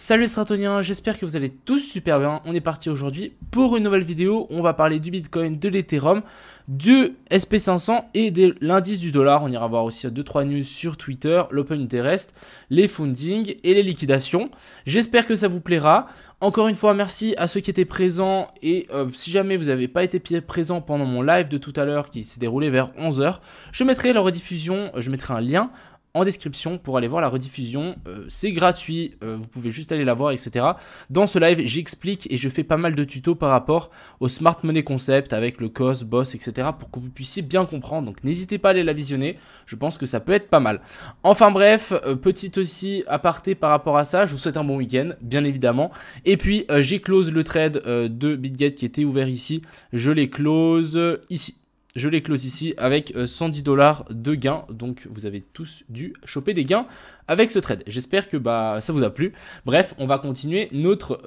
Salut les Stratoniens, j'espère que vous allez tous super bien. On est parti aujourd'hui pour une nouvelle vidéo. On va parler du Bitcoin, de l'Ethereum, du SP500 et de l'indice du dollar. On ira voir aussi 2-3 news sur Twitter, l'Open Interest, les fundings et les liquidations. J'espère que ça vous plaira. Encore une fois, merci à ceux qui étaient présents et si jamais vous n'avez pas été présent pendant mon live de tout à l'heure qui s'est déroulé vers 11 h, je mettrai la rediffusion, je mettrai un lien en description pour aller voir la rediffusion. C'est gratuit, vous pouvez juste aller la voir, etc. Dans ce live, j'explique et je fais pas mal de tutos par rapport au Smart Money Concept avec le COS, BOSS, etc. pour que vous puissiez bien comprendre. Donc n'hésitez pas à aller la visionner, je pense que ça peut être pas mal. Enfin bref, petite aussi aparté par rapport à ça, je vous souhaite un bon week-end, bien évidemment. Et puis j'ai close le trade de BitGet qui était ouvert ici, je les close ici. Je les close ici avec 110 $ de gains. Donc vous avez tous dû choper des gains avec ce trade. J'espère que ça vous a plu. Bref, on va continuer notre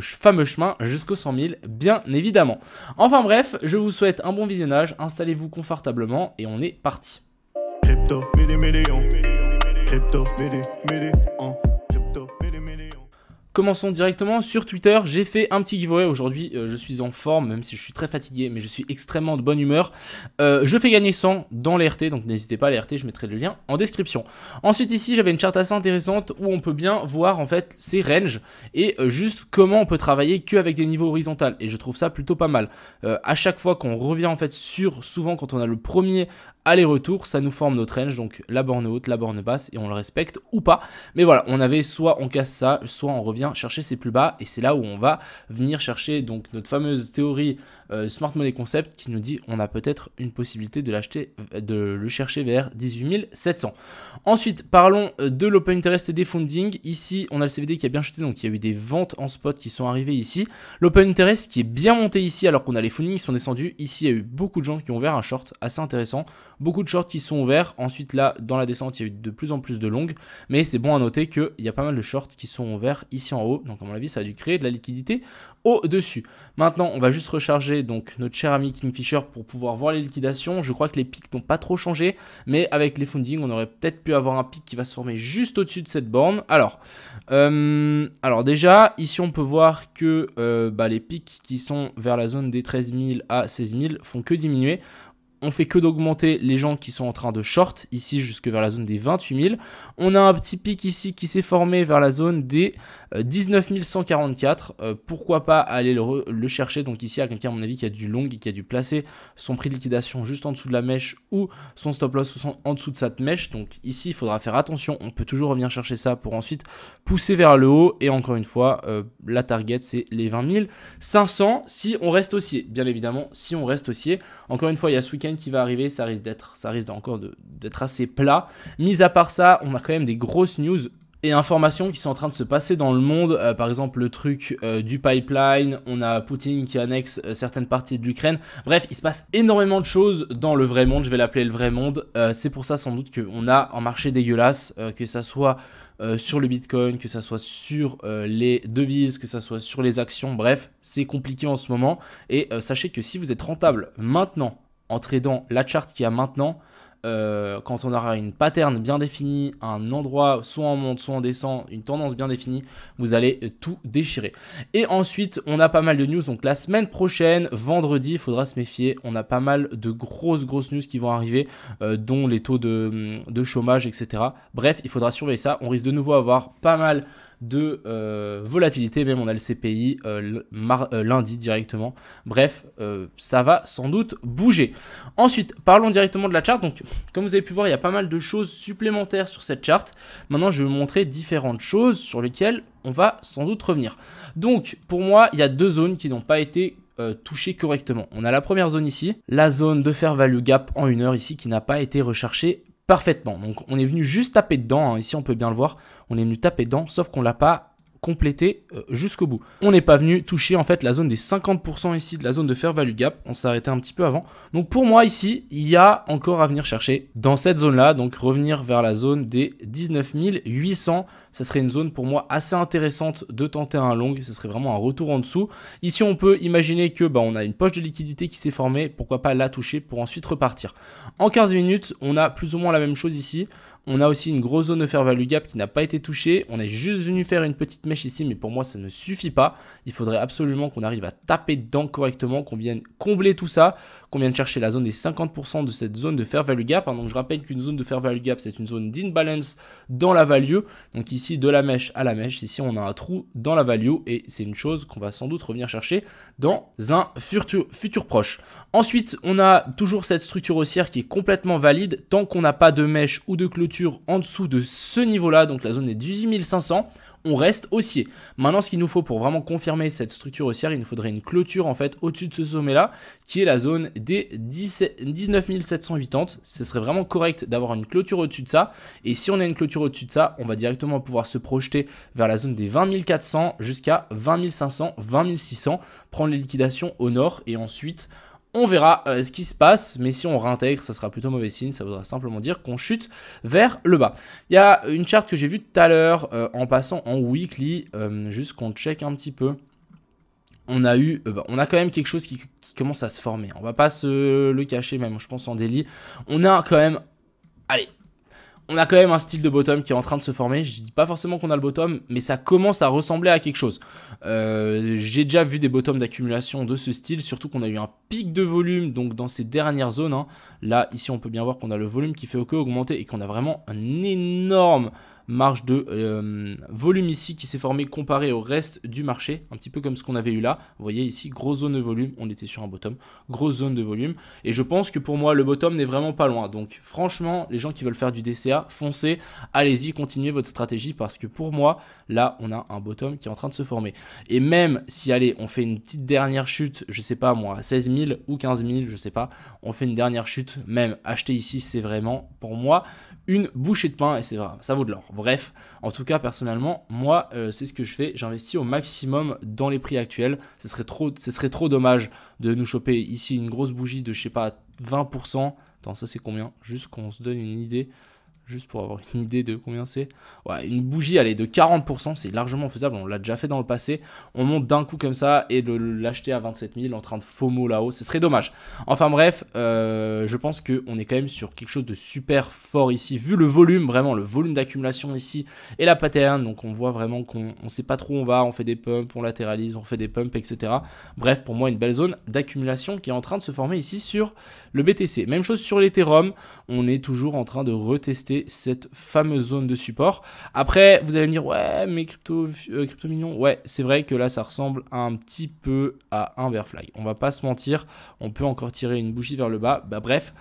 fameux chemin jusqu'aux 100 000, bien évidemment. Enfin bref, je vous souhaite un bon visionnage. Installez-vous confortablement et on est parti. Crypto, million. Crypto, million. Commençons directement sur Twitter. J'ai fait un petit giveaway aujourd'hui. Je suis en forme, même si je suis très fatigué, mais je suis extrêmement de bonne humeur. Je fais gagner 100 dans les RT, donc n'hésitez pas à les RT, je mettrai le lien en description. Ensuite ici, j'avais une charte assez intéressante où on peut bien voir en fait ces ranges et juste comment on peut travailler qu'avec des niveaux horizontaux. Et je trouve ça plutôt pas mal. À chaque fois qu'on revient en fait souvent quand on a le premier aller-retour, ça nous forme notre range, donc la borne haute, la borne basse, et on le respecte ou pas. Mais voilà, on avait soit on casse ça, soit on revient chercher ses plus bas, et c'est là où on va venir chercher donc notre fameuse théorie Smart Money Concept qui nous dit on a peut-être une possibilité de l'acheter, de le chercher vers 18 700. Ensuite, parlons de l'Open Interest et des fundings. Ici, on a le CVD qui a bien chuté, donc il y a eu des ventes en spot qui sont arrivées ici. L'Open Interest qui est bien monté ici alors qu'on a les fundings qui sont descendus. Ici, il y a eu beaucoup de gens qui ont ouvert un short assez intéressant. Beaucoup de shorts qui sont ouverts. Ensuite, là, dans la descente, il y a eu de plus en plus de longues. Mais c'est bon à noter qu'il y a pas mal de shorts qui sont ouverts ici en haut. Donc, à mon avis, ça a dû créer de la liquidité au-dessus. Maintenant, on va juste recharger donc notre cher ami Kingfisher pour pouvoir voir les liquidations. Je crois que les pics n'ont pas trop changé. Mais avec les fundings, on aurait peut-être pu avoir un pic qui va se former juste au-dessus de cette borne. Alors déjà, ici, on peut voir que les pics qui sont vers la zone des 13 000 à 16 000 font que diminuer. On fait que d'augmenter les gens qui sont en train de short, ici jusque vers la zone des 28 000. On a un petit pic ici qui s'est formé vers la zone des 19 144. Pourquoi pas aller le chercher. Donc ici, il y a quelqu'un à mon avis qui a du long et qui a dû placer son prix de liquidation juste en dessous de la mèche ou son stop loss en dessous de cette mèche. Donc ici, il faudra faire attention. On peut toujours revenir chercher ça pour ensuite pousser vers le haut. Et encore une fois, la target, c'est les 20 500 si on reste haussier. Bien évidemment, si on reste haussier. Encore une fois, il y a ce week-end qui va arriver, ça risque encore d'être assez plat. Mis à part ça, on a quand même des grosses news et informations qui sont en train de se passer dans le monde. Par exemple, le truc du pipeline, on a Poutine qui annexe certaines parties de l'Ukraine. Bref, il se passe énormément de choses dans le vrai monde, je vais l'appeler le vrai monde. C'est pour ça sans doute qu'on a un marché dégueulasse, que ça soit sur le Bitcoin, que ça soit sur les devises, que ça soit sur les actions. Bref, c'est compliqué en ce moment. Et sachez que si vous êtes rentable maintenant, en tradant la charte qu'il y a maintenant, quand on aura une pattern bien définie, un endroit soit en monte, soit en descend, une tendance bien définie, vous allez tout déchirer. Et ensuite, on a pas mal de news. Donc la semaine prochaine, vendredi, il faudra se méfier. On a pas mal de grosses news qui vont arriver, dont les taux de chômage, etc. Bref, il faudra surveiller ça. On risque de nouveau avoir pas mal de volatilité, même on a le CPI lundi directement. Bref, ça va sans doute bouger. Ensuite, parlons directement de la charte. Donc, comme vous avez pu voir, il y a pas mal de choses supplémentaires sur cette charte. Maintenant, je vais vous montrer différentes choses sur lesquelles on va sans doute revenir. Donc, pour moi, il y a deux zones qui n'ont pas été touchées correctement. On a la première zone ici, la zone de fair value gap en 1 heure ici, qui n'a pas été recherchée parfaitement. Donc on est venu juste taper dedans, hein. Ici on peut bien le voir, on est venu taper dedans, sauf qu'on l'a pas complété jusqu'au bout. On n'est pas venu toucher en fait la zone des 50% ici de la zone de fair value gap, on s'est arrêté un petit peu avant. Donc pour moi ici, il y a encore à venir chercher dans cette zone là, donc revenir vers la zone des 19 800, ça serait une zone pour moi assez intéressante de tenter un long, ce serait vraiment un retour en dessous. Ici on peut imaginer que on a une poche de liquidité qui s'est formée, pourquoi pas la toucher pour ensuite repartir. En 15 minutes, on a plus ou moins la même chose ici. On a aussi une grosse zone de fair value gap qui n'a pas été touchée. On est juste venu faire une petite mèche ici, mais pour moi, ça ne suffit pas. Il faudrait absolument qu'on arrive à taper dedans correctement, qu'on vienne combler tout ça, qu'on vienne chercher la zone des 50% de cette zone de fair value gap. Donc je rappelle qu'une zone de fair value gap, c'est une zone d'imbalance dans la value. Donc ici, de la mèche à la mèche, ici, on a un trou dans la value et c'est une chose qu'on va sans doute revenir chercher dans un futur proche. Ensuite, on a toujours cette structure haussière qui est complètement valide tant qu'on n'a pas de mèche ou de clôture en dessous de ce niveau-là, donc la zone est 18 500. On reste haussier. Maintenant, ce qu'il nous faut pour vraiment confirmer cette structure haussière, il nous faudrait une clôture en fait au-dessus de ce sommet-là, qui est la zone des 19 780. Ce serait vraiment correct d'avoir une clôture au-dessus de ça. Et si on a une clôture au-dessus de ça, on va directement pouvoir se projeter vers la zone des 20 400 jusqu'à 20 500, 20 600, prendre les liquidations au nord et ensuite on verra ce qui se passe, mais si on réintègre, ça sera plutôt mauvais signe. Ça voudra simplement dire qu'on chute vers le bas. Il y a une charte que j'ai vue tout à l'heure en passant en weekly, juste qu'on check un petit peu. On a quand même quelque chose qui commence à se former. On va pas se le cacher, même je pense en daily. On a quand même, allez, on a quand même un style de bottom qui est en train de se former. Je dis pas forcément qu'on a le bottom, mais ça commence à ressembler à quelque chose. J'ai déjà vu des bottoms d'accumulation de ce style, surtout qu'on a eu un pic de volume donc dans ces dernières zones. Hein. Là, ici, on peut bien voir qu'on a le volume qui fait que augmenter et qu'on a vraiment un énorme marge de volume ici qui s'est formé comparé au reste du marché, un petit peu comme ce qu'on avait eu là. Vous voyez ici, grosse zone de volume, on était sur un bottom, grosse zone de volume. Et je pense que pour moi, le bottom n'est vraiment pas loin. Donc franchement, les gens qui veulent faire du DCA, foncez, allez-y, continuez votre stratégie parce que pour moi, là, on a un bottom qui est en train de se former. Et même si, allez, on fait une petite dernière chute, je sais pas moi, 16 000 ou 15 000, je sais pas, on fait une dernière chute, même acheter ici, c'est vraiment pour moi une bouchée de pain et c'est vrai, ça vaut de l'or. Bref, en tout cas, personnellement, moi, c'est ce que je fais. J'investis au maximum dans les prix actuels. Ce serait trop dommage de nous choper ici une grosse bougie de, je sais pas, 20%. Attends, ça c'est combien? Juste qu'on se donne une idée. Juste pour avoir une idée de combien c'est. Ouais, une bougie, allez, de 40%, c'est largement faisable. On l'a déjà fait dans le passé. On monte d'un coup comme ça et de l'acheter à 27 000 en train de FOMO là-haut, ce serait dommage. Enfin bref, je pense qu'on est quand même sur quelque chose de super fort ici. Vu le volume, vraiment le volume d'accumulation ici et la pattern. Donc on voit vraiment qu'on ne sait pas trop où on va. On fait des pumps, on latéralise, on fait des pumps, etc. Bref, pour moi, une belle zone d'accumulation qui est en train de se former ici sur le BTC. Même chose sur l'Ethereum. On est toujours en train de retester cette fameuse zone de support. Après, vous allez me dire, ouais, mais crypto mignon, ouais, c'est vrai que là, ça ressemble un petit peu à un bear flag. On va pas se mentir, on peut encore tirer une bougie vers le bas. Bah, bref,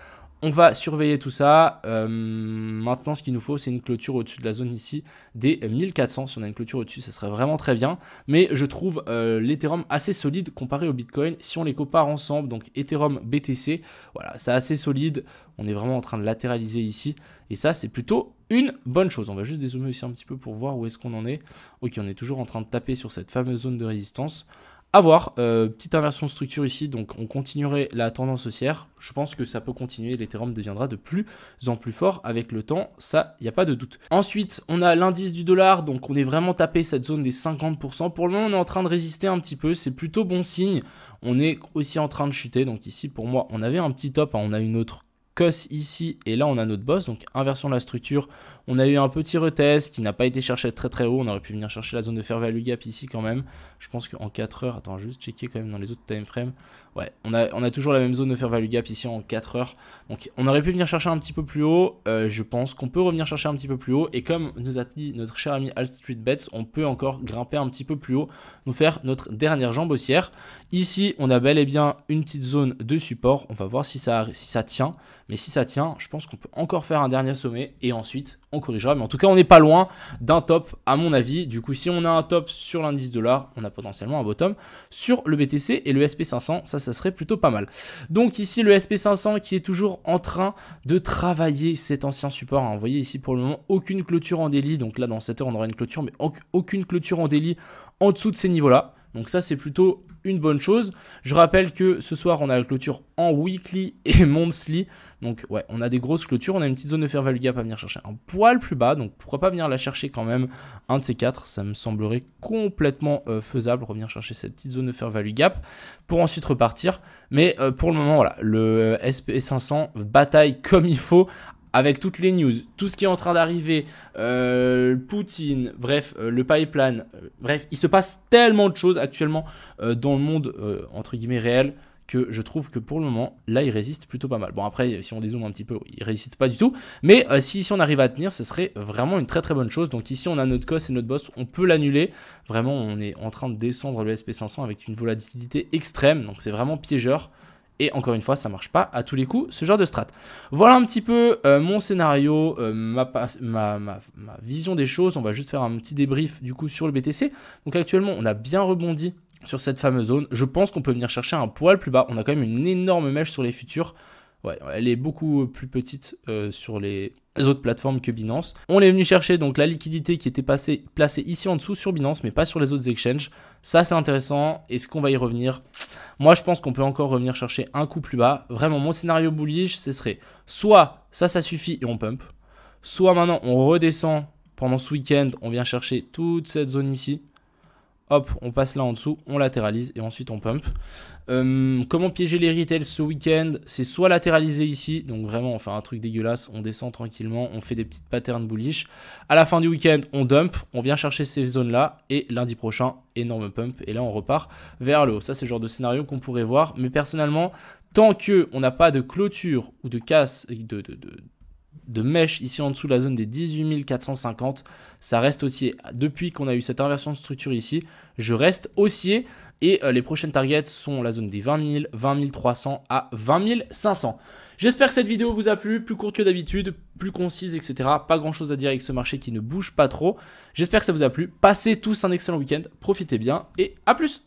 on va surveiller tout ça. Maintenant, ce qu'il nous faut, c'est une clôture au-dessus de la zone ici des 1400. Si on a une clôture au-dessus, ça serait vraiment très bien. Mais je trouve l'Ethereum assez solide comparé au Bitcoin. Si on les compare ensemble, donc Ethereum BTC, voilà, c'est assez solide. On est vraiment en train de latéraliser ici. Et ça, c'est plutôt une bonne chose. On va juste dézoomer aussi un petit peu pour voir où est-ce qu'on en est. Ok, on est toujours en train de taper sur cette fameuse zone de résistance. À voir, petite inversion de structure ici, donc on continuerait la tendance haussière. Je pense que ça peut continuer, l'Ethereum deviendra de plus en plus fort avec le temps, ça, il n'y a pas de doute. Ensuite, on a l'indice du dollar, donc on est vraiment tapé cette zone des 50%. Pour le moment, on est en train de résister un petit peu, c'est plutôt bon signe. On est aussi en train de chuter, donc ici, pour moi, on avait un petit top, hein, on a une autre cosse ici et là on a notre boss, donc inversion de la structure. On a eu un petit retest qui n'a pas été cherché très très haut, on aurait pu venir chercher la zone de fair value gap ici quand même. Je pense qu'en 4 heures, attends, juste checker quand même dans les autres time frames. Ouais, on a toujours la même zone de fair value gap ici en 4 heures. Donc on aurait pu venir chercher un petit peu plus haut, je pense qu'on peut revenir chercher un petit peu plus haut et comme nous a dit notre cher ami All Street Bets, on peut encore grimper un petit peu plus haut, nous faire notre dernière jambe haussière. Ici, on a bel et bien une petite zone de support, on va voir si ça tient. Mais si ça tient, je pense qu'on peut encore faire un dernier sommet et ensuite on corrigera. Mais en tout cas, on n'est pas loin d'un top à mon avis. Du coup, si on a un top sur l'indice dollar, on a potentiellement un bottom sur le BTC et le SP500. Ça serait plutôt pas mal. Donc ici, le SP500 qui est toujours en train de travailler cet ancien support. Hein. Vous voyez ici pour le moment, aucune clôture en daily. Donc là, dans 7 heures, on aura une clôture, mais aucune clôture en daily en dessous de ces niveaux-là. Donc ça, c'est plutôt une bonne chose. Je rappelle que ce soir, on a la clôture en weekly et monthly. Donc ouais, on a des grosses clôtures. On a une petite zone de fair value gap à venir chercher un poil plus bas. Donc pourquoi pas venir la chercher quand même un de ces quatre. Ça me semblerait complètement faisable. Revenir chercher cette petite zone de fair value gap pour ensuite repartir. Mais pour le moment, voilà, le SP500 bataille comme il faut avec toutes les news, tout ce qui est en train d'arriver, Poutine, bref, le pipeline, bref, il se passe tellement de choses actuellement dans le monde, entre guillemets, réel, que je trouve que pour le moment, là, il résiste plutôt pas mal. Bon, après, si on dézoome un petit peu, il résiste pas du tout. Mais si ici on arrive à tenir, ce serait vraiment une très très bonne chose. Donc ici, on a notre COS et notre boss, on peut l'annuler. Vraiment, on est en train de descendre le SP500 avec une volatilité extrême. Donc c'est vraiment piégeur. Et encore une fois, ça marche pas à tous les coups, ce genre de strat. Voilà un petit peu mon scénario, ma vision des choses. On va juste faire un petit débrief du coup sur le BTC. Donc actuellement, on a bien rebondi sur cette fameuse zone. Je pense qu'on peut venir chercher un poil plus bas. On a quand même une énorme mèche sur les futurs. Ouais, elle est beaucoup plus petite sur les autres plateformes que Binance. On est venu chercher donc la liquidité qui était placée ici en dessous sur Binance, mais pas sur les autres exchanges. Ça, c'est intéressant. Est-ce qu'on va y revenir? Moi, je pense qu'on peut encore revenir chercher un coup plus bas. Vraiment, mon scénario bullish, ce serait soit ça suffit et on pump. Soit maintenant, on redescend pendant ce week-end, on vient chercher toute cette zone ici. Hop, on passe là en dessous, on latéralise et ensuite on pump. Comment piéger les retails ce week-end? C'est soit latéraliser ici, donc vraiment on fait un truc dégueulasse, on descend tranquillement, on fait des petites patterns bullish. À la fin du week-end, on dump, on vient chercher ces zones-là et lundi prochain, énorme pump et là on repart vers le haut. Ça c'est le genre de scénario qu'on pourrait voir, mais personnellement, tant qu'on n'a pas de clôture ou de casse, de mèche ici en dessous la zone des 18 450, ça reste haussier. Depuis qu'on a eu cette inversion de structure ici, je reste haussier et les prochaines targets sont la zone des 20 000, 20 300 à 20 500. J'espère que cette vidéo vous a plu, plus courte que d'habitude, plus concise, etc. Pas grand chose à dire avec ce marché qui ne bouge pas trop. J'espère que ça vous a plu. Passez tous un excellent week-end, profitez bien et à plus.